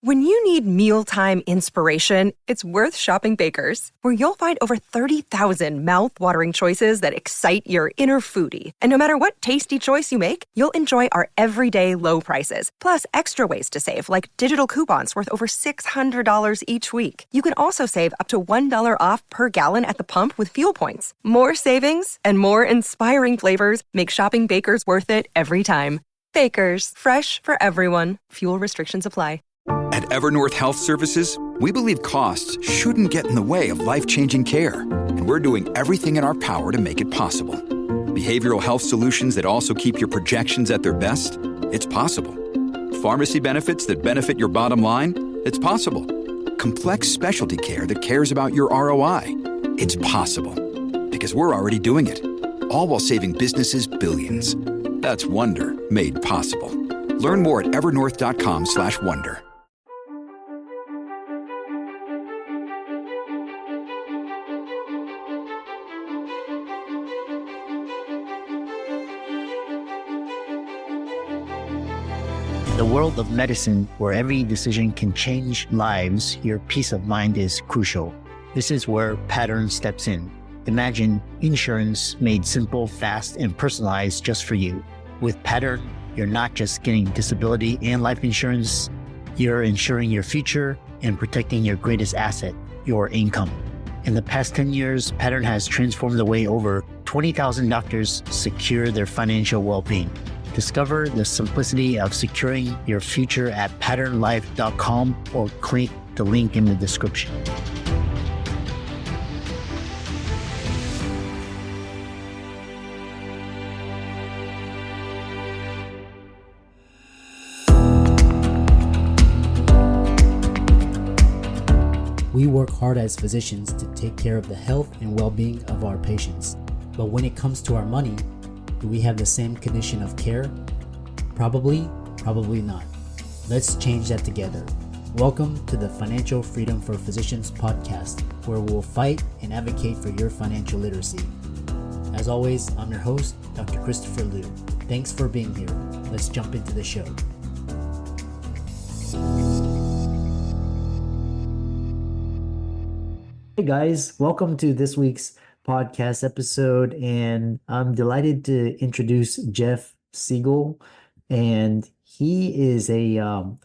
When you need mealtime inspiration, it's worth shopping Baker's, where you'll find over 30,000 mouth-watering choices that excite your inner foodie. And no matter what tasty choice you make, you'll enjoy our everyday low prices, plus extra ways to save, like digital coupons worth over $600 each week. You can also save up to $1 off per gallon at the pump with fuel points. More savings and more inspiring flavors make shopping Baker's worth it every time. Baker's, fresh for everyone. Fuel restrictions apply. At Evernorth Health Services, we believe costs shouldn't get in the way of life-changing care, and we're doing everything in our power to make it possible. Behavioral health solutions that also keep your projections at their best? It's possible. Pharmacy benefits that benefit your bottom line? It's possible. Complex specialty care that cares about your ROI? It's possible. Because we're already doing it. All while saving businesses billions. That's Wonder made possible. Learn more at evernorth.com/wonder. The world of medicine, where every decision can change lives, your peace of mind is crucial. This is where Pattern steps in. Imagine insurance made simple, fast, and personalized just for you. With Pattern, you're not just getting disability and life insurance, you're ensuring your future and protecting your greatest asset, your income. In the past 10 years, Pattern has transformed the way over 20,000 doctors secure their financial well-being. Discover the simplicity of securing your future at patternlife.com or click the link in the description. We work hard as physicians to take care of the health and well-being of our patients. But when it comes to our money, do we have the same condition of care? Probably not. Let's change that together. Welcome to the Financial Freedom for Physicians podcast, where we'll fight and advocate for your financial literacy. As always, I'm your host, Dr. Christopher Liu. Thanks for being here. Let's jump into the show. Hey guys, welcome to this week's podcast episode, and I'm delighted to introduce Jeff Sigel, and he is a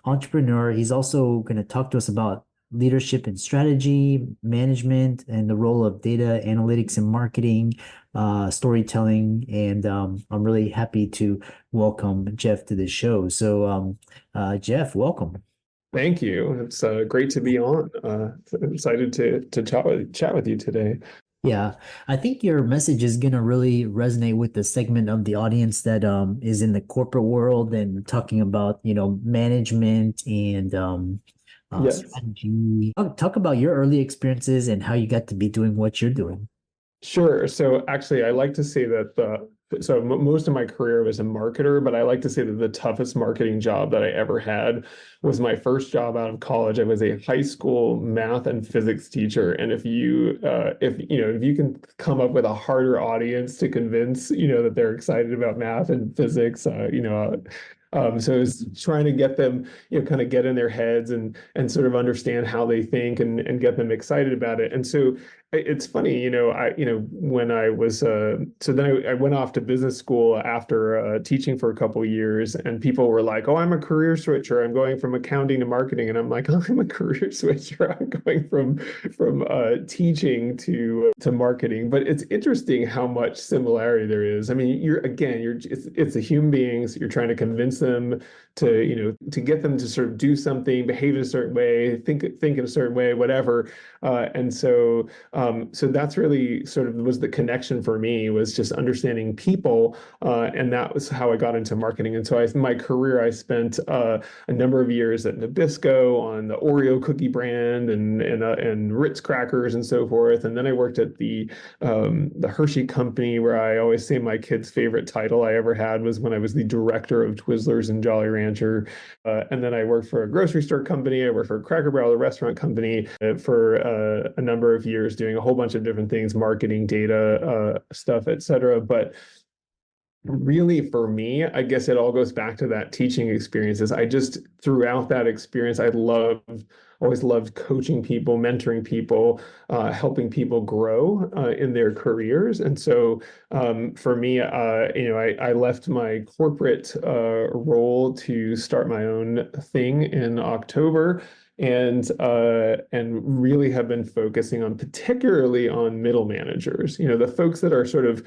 entrepreneur. He's also going to talk to us about leadership and strategy, management, and the role of data analytics and marketing, storytelling, and I'm really happy to welcome Jeff to the show. So Jeff, welcome. Thank you. It's great to be on. I'm excited to chat with you today. Yeah, I think your message is going to really resonate with the segment of the audience that is in the corporate world and talking about, management and Yes. strategy. Talk about your early experiences and how you got to be doing what you're doing. Sure. So actually, I like to say that most of my career was a marketer, but I like to say that the toughest marketing job that I ever had was my first job out of college. I was a high school math and physics teacher, and if you can come up with a harder audience to convince that they're excited about math and physics, so it was trying to get them, kind of get in their heads and sort of understand how they think and get them excited about it. And so it's funny, when I was, so then I went off to business school after teaching for a couple of years, and people were like, "Oh, I'm a career switcher. I'm going from accounting to marketing." And I'm like, "Oh, I'm a career switcher. I'm going from teaching to marketing." But it's interesting how much similarity there is. I mean, it's the human beings. You're trying to convince them to get them to sort of do something, behave in a certain way, think in a certain way, whatever. So that's really sort of was the connection for me, was just understanding people, and that was how I got into marketing. And so my career, I spent a number of years at Nabisco on the Oreo cookie brand and Ritz crackers and so forth. And then I worked at the Hershey company, where I always say my kid's favorite title I ever had was when I was the director of Twizzlers and Jolly Rancher. And then I worked for a grocery store company. I worked for a Cracker Barrel, a restaurant company, for a number of years, doing a whole bunch of different things, marketing, data, stuff, et cetera. But Really, for me, I guess it all goes back to that teaching experiences. I just, throughout that experience, always loved coaching people, mentoring people, helping people grow in their careers. And so for me, I left my corporate role to start my own thing in October. And really have been focusing on particularly on middle managers, the folks that are sort of,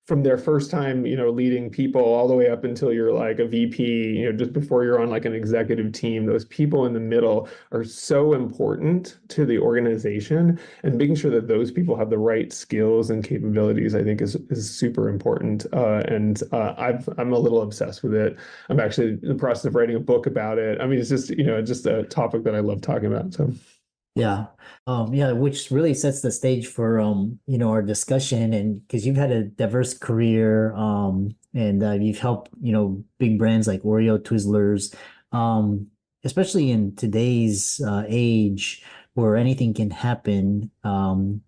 from their first time, leading people all the way up until you're like a VP, just before you're on like an executive team, those people in the middle are so important to the organization, and making sure that those people have the right skills and capabilities, I think is super important. I'm a little obsessed with it. I'm actually in the process of writing a book about it. I mean, it's just a topic that I love talking about. So. Yeah. Yeah, which really sets the stage for our discussion, and because you've had a diverse career, and you've helped, big brands like Oreo, Twizzlers, especially in today's age where anything can happen.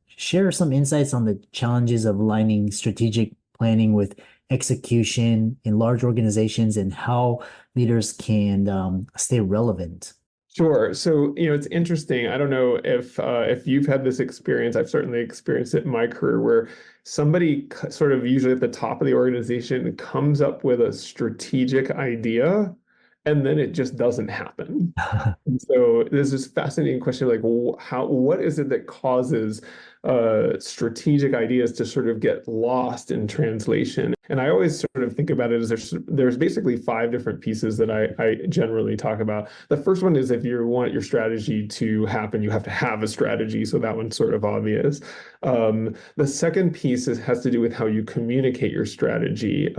Share some insights on the challenges of aligning strategic planning with execution in large organizations, and how leaders can stay relevant. Sure. So, it's interesting. I don't know if you've had this experience. I've certainly experienced it in my career where somebody sort of usually at the top of the organization comes up with a strategic idea and then it just doesn't happen. And so there's this fascinating question, like what is it that causes strategic ideas to sort of get lost in translation? And I always sort of think about it as there's basically 5 different pieces that I generally talk about. The first one is if you want your strategy to happen, you have to have a strategy. So that one's sort of obvious. The second piece has to do with how you communicate your strategy.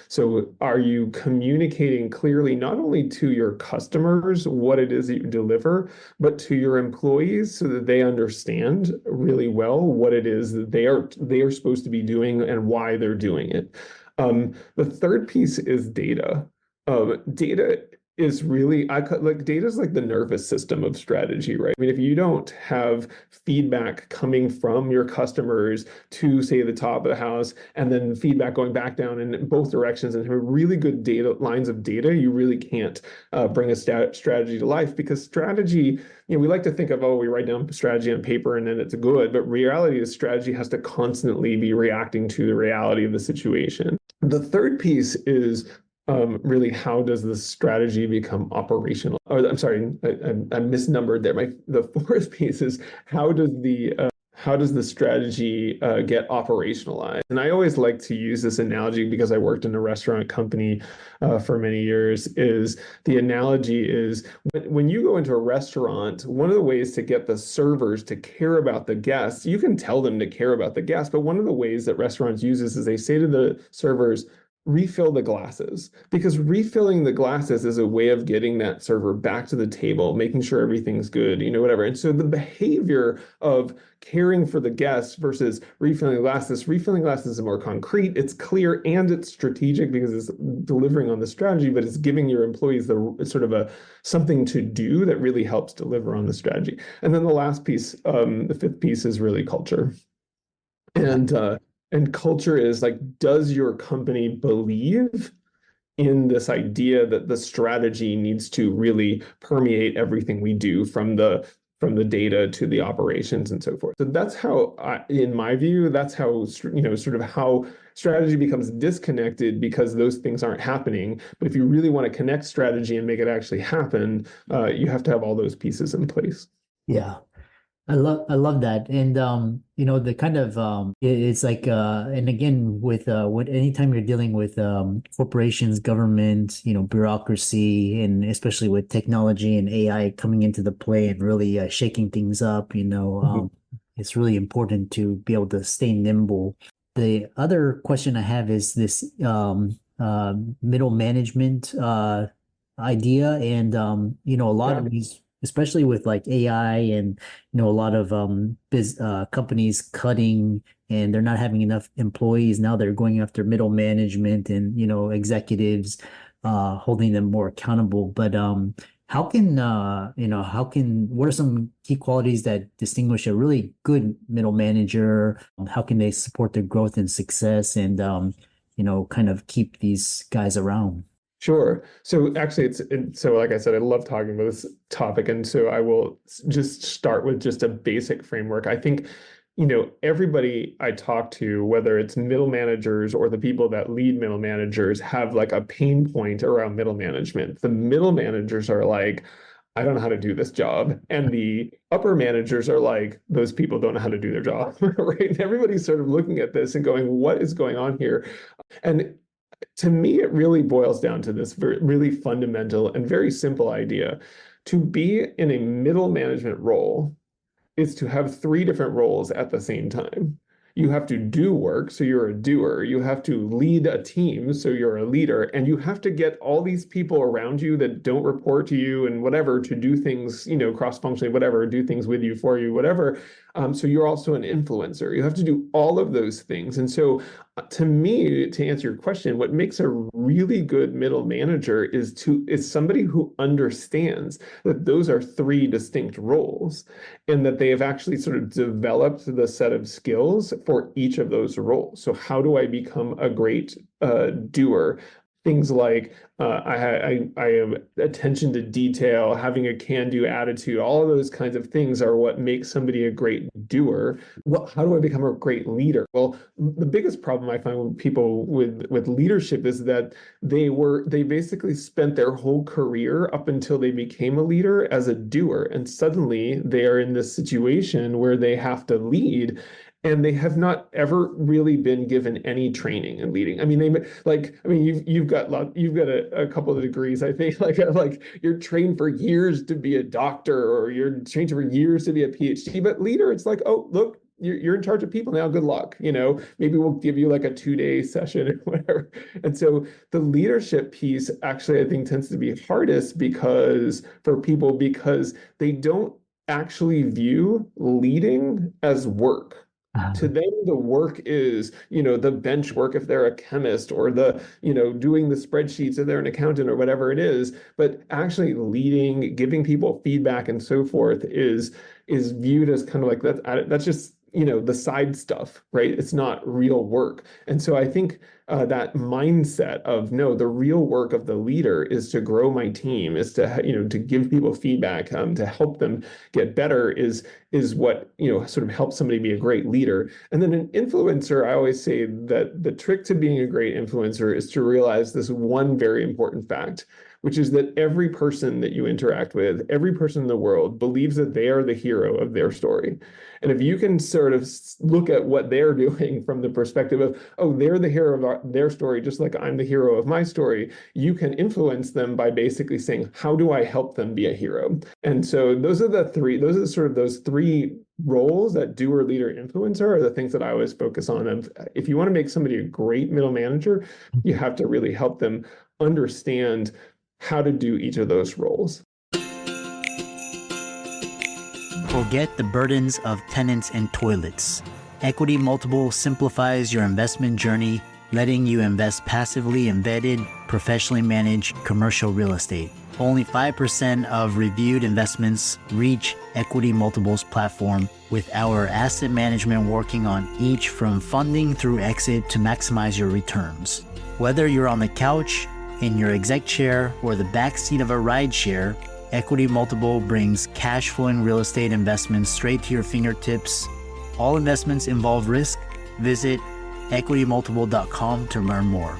So are you communicating clearly not only to your customers what it is that you deliver, but to your employees so that they understand really well what it is that they are supposed to be doing and why they're doing it. The third piece is data. Data is really, data is like the nervous system of strategy, right? I mean, if you don't have feedback coming from your customers to, say, the top of the house, and then feedback going back down in both directions, and have really good lines of data, you really can't bring a strategy to life. Because strategy, we like to think of, we write down strategy on paper and then it's good, but reality is strategy has to constantly be reacting to the reality of the situation. The third piece is really, how does the strategy become operational? Oh, I'm sorry, I misnumbered there. The fourth piece is how does the strategy get operationalized? And I always like to use this analogy because I worked in a restaurant company for many years. The analogy is when you go into a restaurant, one of the ways to get the servers to care about the guests, you can tell them to care about the guests, but one of the ways that restaurants use this is they say to the servers, refill the glasses, because refilling the glasses is a way of getting that server back to the table, making sure everything's good, whatever. And so the behavior of caring for the guests versus refilling glasses is more concrete, it's clear, and it's strategic because it's delivering on the strategy, but it's giving your employees something to do that really helps deliver on the strategy. And then the last piece, the fifth piece, is really culture. And culture is like, does your company believe in this idea that the strategy needs to really permeate everything we do, from the data to the operations and so forth? So that's how, in my view, that's how, sort of how strategy becomes disconnected, because those things aren't happening. But if you really want to connect strategy and make it actually happen, you have to have all those pieces in place. Yeah. I love that. And the kind of it's like and again with anytime you're dealing with corporations, government, bureaucracy, and especially with technology and AI coming into the play and really shaking things up, it's really important to be able to stay nimble. The other question I have is this middle management idea, and a lot of these, especially with like AI and a lot of companies cutting, and they're not having enough employees. Now they're going after middle management and executives, holding them more accountable. But what are some key qualities that distinguish a really good middle manager? How can they support their growth and success? And kind of keep these guys around? Sure. So actually, so like I said, I love talking about this topic. And so I will just start with just a basic framework. I think, everybody I talk to, whether it's middle managers or the people that lead middle managers, have like a pain point around middle management. The middle managers are like, I don't know how to do this job. And the upper managers are like, those people don't know how to do their job, right? And everybody's sort of looking at this and going, what is going on here? And to me, it really boils down to this really fundamental and very simple idea. To be in a middle management role is to have three different roles at the same time. You have to do work, so you're a doer. You have to lead a team, so you're a leader. And you have to get all these people around you that don't report to you and whatever to do things, cross-functionally, whatever, do things with you, for you, whatever. So you're also an influencer. You have to do all of those things. And so to me, to answer your question, what makes a really good middle manager is somebody who understands that those are three distinct roles and that they have actually sort of developed the set of skills for each of those roles. So how do I become a great doer? Things like I have attention to detail, having a can-do attitude, all of those kinds of things are what makes somebody a great doer. How do I become a great leader? Well, the biggest problem I find with people with leadership is that they basically spent their whole career up until they became a leader as a doer, and suddenly they are in this situation where they have to lead. And they have not ever really been given any training in leading. You've got a couple of degrees. I think like you're trained for years to be a doctor, or you're trained for years to be a PhD. But leader, it's like, oh, look, you're in charge of people now. Good luck. Maybe we'll give you like a 2-day session or whatever. And so the leadership piece actually, I think, tends to be hardest for people because they don't actually view leading as work. To them, the work is, the bench work if they're a chemist, or doing the spreadsheets if they're an accountant, or whatever it is. But actually leading, giving people feedback and so forth is viewed as kind of like that's just, the side stuff, right? It's not real work. And so I think that mindset of, no, the real work of the leader is to grow my team, is to give people feedback, to help them get better is what, sort of helps somebody be a great leader. And then an influencer, I always say that the trick to being a great influencer is to realize this one very important fact, which is that every person that you interact with, every person in the world believes that they are the hero of their story. And if you can sort of look at what they're doing from the perspective of, oh, they're the hero of their story, just like I'm the hero of my story, you can influence them by basically saying, how do I help them be a hero? And so those are those three roles, that doer, leader, influencer, are the things that I always focus on. If you want to make somebody a great middle manager, you have to really help them understand how to do each of those roles. Forget the burdens of tenants and toilets. Equity Multiple simplifies your investment journey, letting you invest passively in vetted, professionally managed commercial real estate. Only 5% of reviewed investments reach Equity Multiple's platform, with our asset management working on each from funding through exit to maximize your returns. Whether you're on the couch, in your exec chair, or the backseat of a ride share, Equity Multiple brings cash flowing real estate investments straight to your fingertips. All investments involve risk. Visit equitymultiple.com to learn more.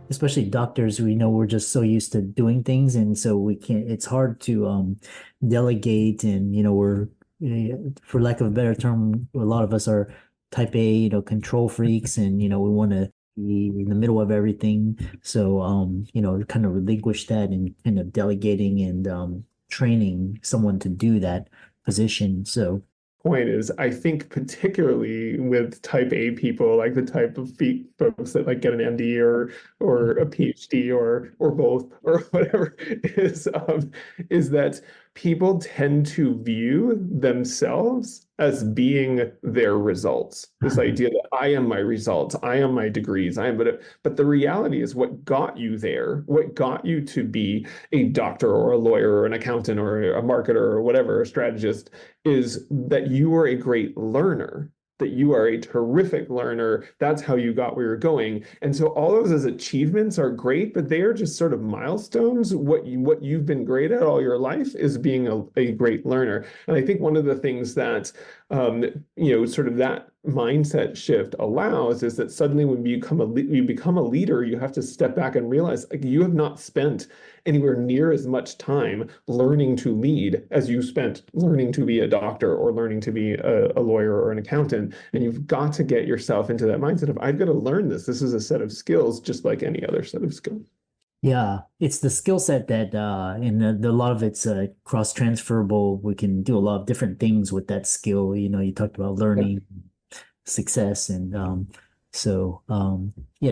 Especially doctors, we're just so used to doing things, and so it's hard to delegate, and we're, for lack of a better term, a lot of us are type A, control freaks, and we want to be in the middle of everything. So kind of relinquish that and kind of delegating and training someone to do that position. So point is, I think particularly with type A people, like the type of folks that like get an MD or a PhD or both or whatever, is that people tend to view themselves as being their results. This idea that I am my results, I am my degrees, but the reality is what got you there, what got you to be a doctor or a lawyer or an accountant or a marketer or whatever, a strategist, is that you were a great learner, that you are a terrific learner. That's how you got where you're going. And so all of those achievements are great, but they are just sort of milestones. What you've been great at all your life is being a great learner. And I think one of the things that sort of that mindset shift allows is that suddenly when you become a leader, you have to step back and realize, like, you have not spent anywhere near as much time learning to lead as you spent learning to be a doctor or learning to be a lawyer or an accountant. And you've got to get yourself into that mindset of, I've got to learn this. This is a set of skills just like any other set of skills. Yeah, it's the skill set that, and a lot of it's cross-transferable. We can do a lot of different things with that skill. You talked about learning, success, and yeah.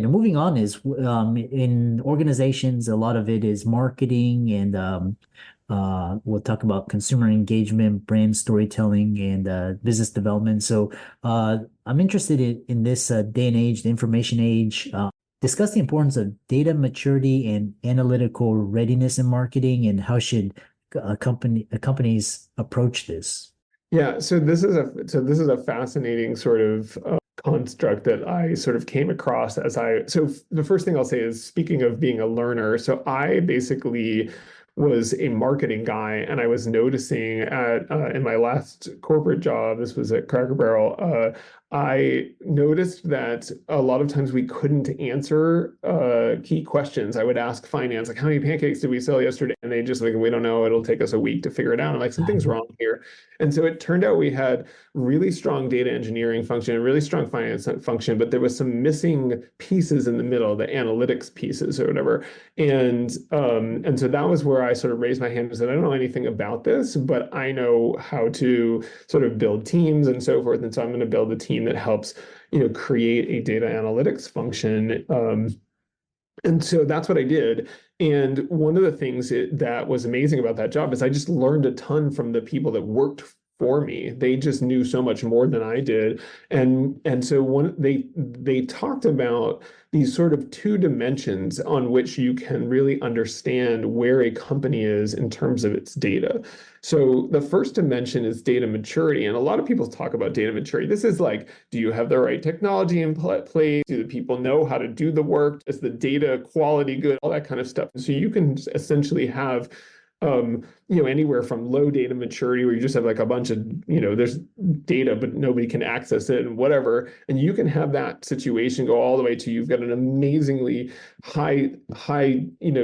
Now moving on is in organizations, a lot of it is marketing, and we'll talk about consumer engagement, brand storytelling, and business development. So I'm interested in this day and age, the information age. Discuss the importance of data maturity and analytical readiness in marketing, and how should companies approach this? Yeah, so this is a fascinating sort of construct that I sort of came across so the first thing I'll say is, speaking of being a learner, so I basically was a marketing guy, and I was noticing in my last corporate job, this was at Cracker Barrel, I noticed that a lot of times we couldn't answer key questions. I would ask finance, like, how many pancakes did we sell yesterday? And they just like, we don't know, it'll take us a week to figure it out. I'm like, something's wrong here. And so it turned out we had really strong data engineering function and really strong finance function, but there was some missing pieces in the middle, the analytics pieces or whatever. And so that was where I sort of raised my hand and said, I don't know anything about this, but I know how to sort of build teams and so forth. And so I'm going to build a team that helps, create a data analytics function. And so that's what I did. And one of the things that was amazing about that job is I just learned a ton from the people that worked for me. They just knew so much more than I did. And so they talked about these sort of two dimensions on which you can really understand where a company is in terms of its data. So the first dimension is data maturity. And a lot of people talk about data maturity. This is like, do you have the right technology in place? Do the people know how to do the work? Is the data quality good? All that kind of stuff. So you can essentially have anywhere from low data maturity, where you just have like a bunch of, there's data, but nobody can access it and whatever. And you can have that situation go all the way to, you've got an amazingly high,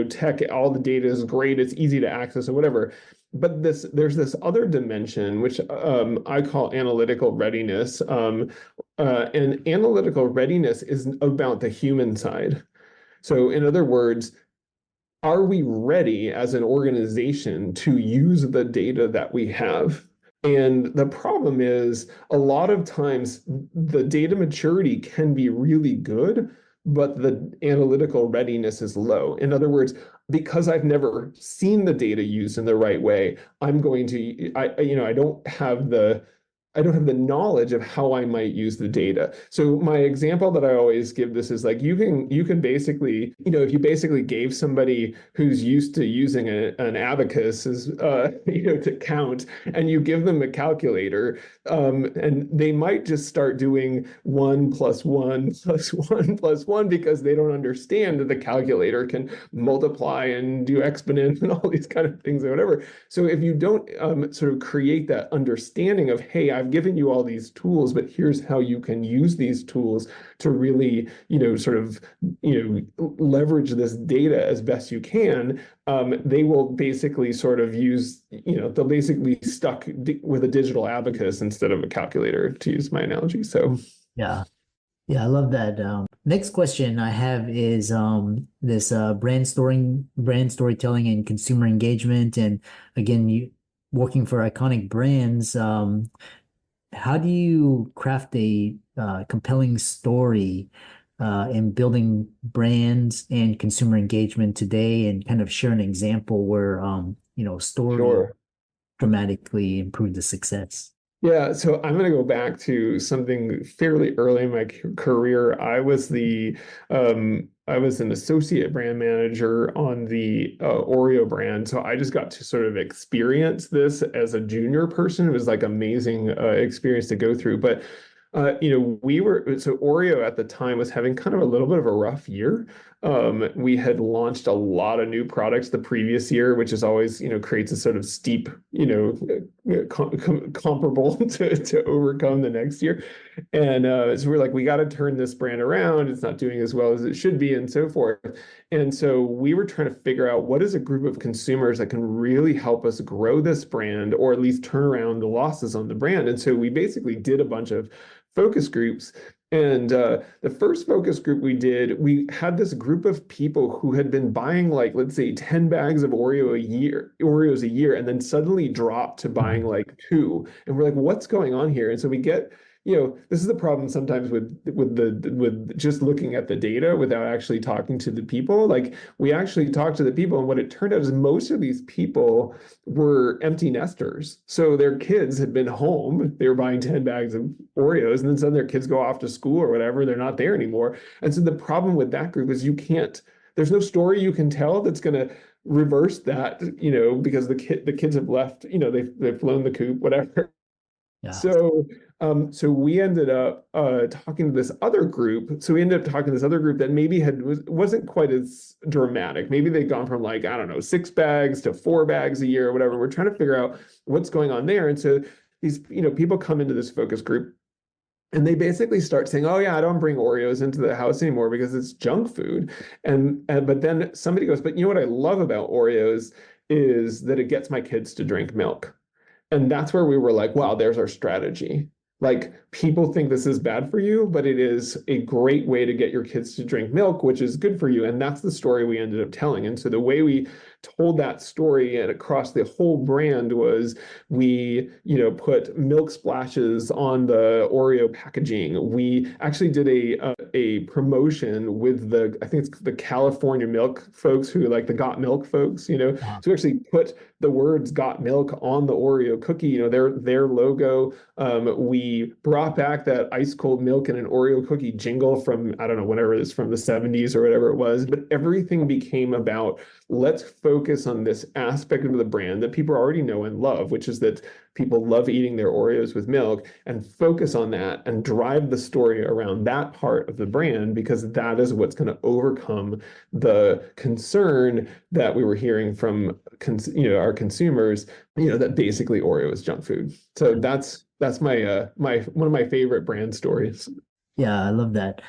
tech, all the data is great, it's easy to access or whatever. But there's this other dimension, which I call analytical readiness. And analytical readiness is about the human side. So in other words, are we ready as an organization to use the data that we have? And the problem is, a lot of times the data maturity can be really good, but the analytical readiness is low. In other words, because I've never seen the data used in the right way, I don't have the knowledge of how I might use the data. So my example that I always give this is like, you can basically, if you basically gave somebody who's used to using an abacus to count, and you give them a calculator, and they might just start doing 1 + 1 + 1 + 1 because they don't understand that the calculator can multiply and do exponent and all these kind of things or whatever. So if you don't sort of create that understanding of, hey, I've given you all these tools, but here's how you can use these tools to really, leverage this data as best you can, they will basically sort of use, they'll basically be stuck with a digital abacus instead of a calculator, to use my analogy. So Yeah, I love that. Next question I have is this brand storytelling and consumer engagement. And again, you working for iconic brands, how do you craft a compelling story in building brands and consumer engagement today, and kind of share an example where story Sure. dramatically improved the success? Yeah, so I'm going to go back to something fairly early in my career. I was an associate brand manager on the Oreo brand, so I just got to sort of experience this as a junior person. It was like amazing experience to go through. But so Oreo at the time was having kind of a little bit of a rough year. We had launched a lot of new products the previous year, which is always, creates a sort of steep, comparable to overcome the next year. And so we're like, we got to turn this brand around. It's not doing as well as it should be, and so forth. And so we were trying to figure out what is a group of consumers that can really help us grow this brand, or at least turn around the losses on the brand. And so we basically did a bunch of focus groups. And the first focus group we did, we had this group of people who had been buying, like, let's say 10 bags of Oreos a year, and then suddenly dropped to buying like 2. And we're like, what's going on here? And so we get, this is the problem sometimes with just looking at the data without actually talking to the people. Like, we actually talked to the people, and what it turned out is most of these people were empty nesters. So their kids had been home, they were buying 10 bags of Oreos, and then suddenly their kids go off to school or whatever, they're not there anymore. And so the problem with that group is there's no story you can tell that's going to reverse that, because the kids have left, they've flown the coop, whatever. Yeah. So we ended up talking to this other group. So we ended up talking to this other group that maybe wasn't quite as dramatic. Maybe they'd gone from, like, I don't know, 6 bags to 4 bags a year or whatever. We're trying to figure out what's going on there. And so these, people come into this focus group, and they basically start saying, oh yeah, I don't bring Oreos into the house anymore because it's junk food. But then somebody goes, but what I love about Oreos is that it gets my kids to drink milk. And that's where we were like, wow, there's our strategy. Like, people think this is bad for you, but it is a great way to get your kids to drink milk, which is good for you. And that's the story we ended up telling. And so the way we told that story and across the whole brand was we, put milk splashes on the Oreo packaging. We actually did a promotion with I think it's the California milk folks, who like the Got Milk folks, So we actually put the words Got Milk on the Oreo cookie, their logo. We brought back that ice cold milk and an Oreo cookie jingle from, I don't know, whenever it is, from the 70s or whatever it was. But everything became about, let's focus on this aspect of the brand that people already know and love, which is that people love eating their Oreos with milk, and focus on that and drive the story around that part of the brand, because that is what's going to overcome the concern that we were hearing from our consumers, that basically Oreo is junk food. So that's my one of my favorite brand stories. Yeah, I love that.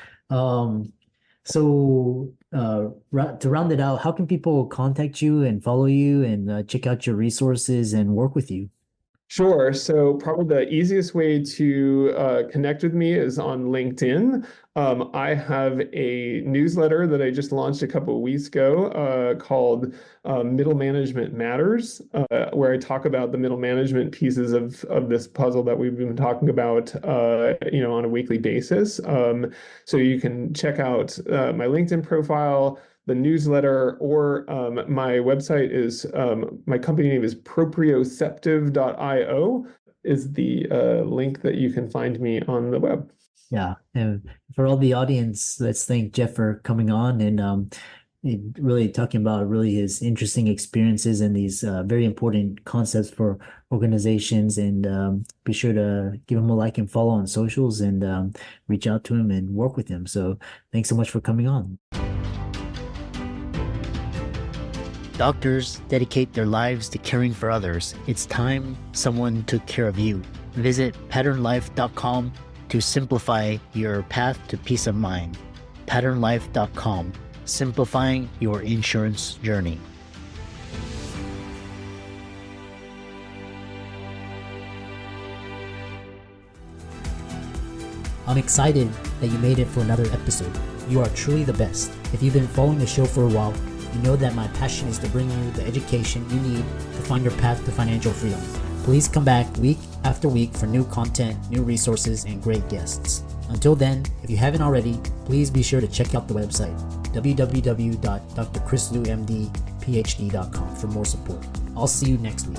So to round it out, how can people contact you and follow you and check out your resources and work with you? Sure. So probably the easiest way to connect with me is on LinkedIn. I have a newsletter that I just launched a couple of weeks ago called Middle Management Matters, where I talk about the middle management pieces of this puzzle that we've been talking about, on a weekly basis. So you can check out my LinkedIn profile, the newsletter, or my website is, my company name is proprioceptive.io is the link that you can find me on the web. Yeah. And for all the audience, let's thank Jeff for coming on and really talking about really his interesting experiences and these very important concepts for organizations. And be sure to give him a like and follow on socials, and reach out to him and work with him. So thanks so much for coming on. Doctors dedicate their lives to caring for others. It's time someone took care of you. Visit patternlife.com to simplify your path to peace of mind. Patternlife.com, simplifying your insurance journey. I'm excited that you made it for another episode. You are truly the best. If you've been following the show for a while, you know that my passion is to bring you the education you need to find your path to financial freedom. Please come back week after week for new content, new resources, and great guests. Until then, if you haven't already, please be sure to check out the website, www.drchrislumdphd.com, for more support. I'll see you next week.